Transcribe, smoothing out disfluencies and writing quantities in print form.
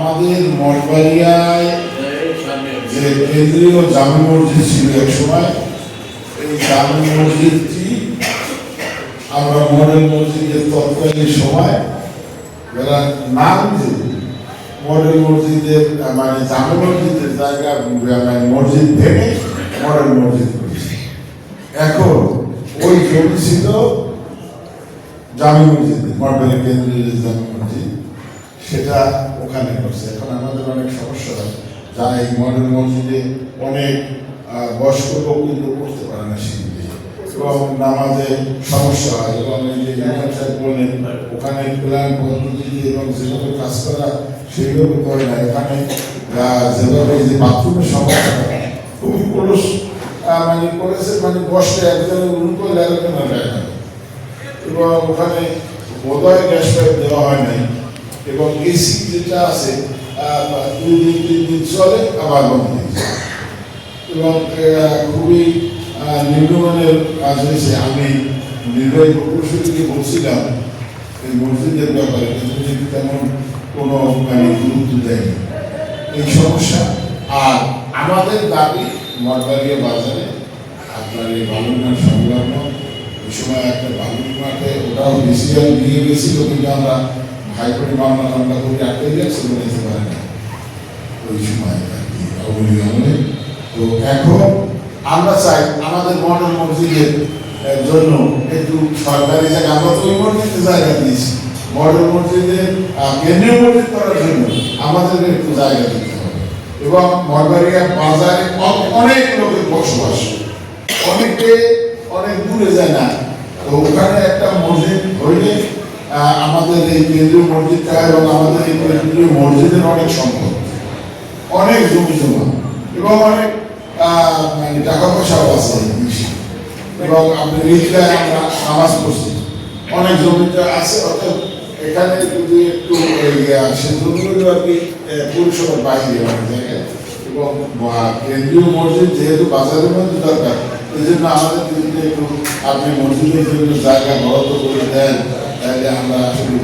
আমাদের মঠবাড়িয়ায় যে কেন্দ্রীয় জামে মসজিদ ছিল এক সময়, এই জামে মসজিদটি আমরা মডেল মসজিদের তৎকালীন সময় যারা নাম দিয়ে মডেল মসজিদের মানে জামে মসজিদের জায়গা মসজিদ ভেঙে মডেল মসজিদ করেছে। এখন ওই জমি ছিল জামে মসজিদ, মডেল কেন্দ্রীয় জামে মসজিদ, সেটা ওখানে করছে। এখন আমাদের অনেক সমস্যা হয়, যা এই মডেল মসজিদে অনেক বয়স্ক লোক কিন্তু করতে পারে না শিখবে, এবং নামাজে সমস্যা হয়, এবং এই যে ইমাম সাহেব বললেন ওখানে প্ল্যান পদ্ধতি এবং যেভাবে কাজ করা সেইভাবে করে না। এখানে যেভাবে এই যে বাথরুমের সমস্যা খুবই পুরুষ মানে করেছে, মানে বসলে একজনের উন্নত আরেকজনের যায় না, এবং ওখানে বোধহয় গ্যাস পাইপ দেওয়া হয় নাই, এবং এসি যেটা আছে 2 দিন 3 দিন চলে আবার বন্ধ হয়ে যায়, এবং খুবই নিম্নমানের কাজ হয়েছে। আমি নির্বাহী প্রকৌশলীকে বলছিলাম এই মসজিদের ব্যাপারে, কিন্তু তেমন কোনো মানে গুরুত্ব দেয়নি এই সমস্যা। আর আমাদের দাবি মঠবাড়িয়া বাজারে আপনার এই বালুরঘাট সংলগ্ন ওই সময় একটা বালুর মাঠে, ওটাও ডিসিশন নিয়ে গেছিল, কিন্তু আমরা হাইকোর্টে মামলা করে আটকে গিয়েছে, নিতে পারে না ওই সময় আর কি অবলীলামূলে। তো এখন আমরা চাই আমাদের মডেল মসজিদের জন্য একটু সরকারি জায়গা, আমরা তো ওই মসজিদে জায়গা দিয়েছি, মডেল মসজিদের কেন্দ্রীয় মসজিদ করার জন্য আমাদের একটু জায়গা দিতে হবে। এবং মঠবাড়িয়া বাজারে অনেক লোকের বসবাস, অনেকে অনেক দূরে যায় না, তো ওখানে একটা মসজিদ হইলে আমাদের এই কেন্দ্রীয় মসজিদটা এবং আমাদের এই কেন্দ্রীয় মসজিদের অনেক সম্পদ, অনেক জমি জমা, এবং অনেক মানে টাকা পয়সাও আছে, এবং আপনি রিক্সায় আমরা নামাজ পড়ছি, অনেক জমিটা আছে। অর্থাৎ এখানে যদি একটু সে জমিগুলো আর কি পরিষেবার বাইরে অনেক জায়গায়, এবং কেন্দ্রীয় মসজিদ যেহেতু বাজারের মধ্যে দরকার, এই জন্য আমাদের যদি একটু আপনি মসজিদের জন্য জায়গা বরাদ্দ করে দেন, তাহলে আমরা আসলে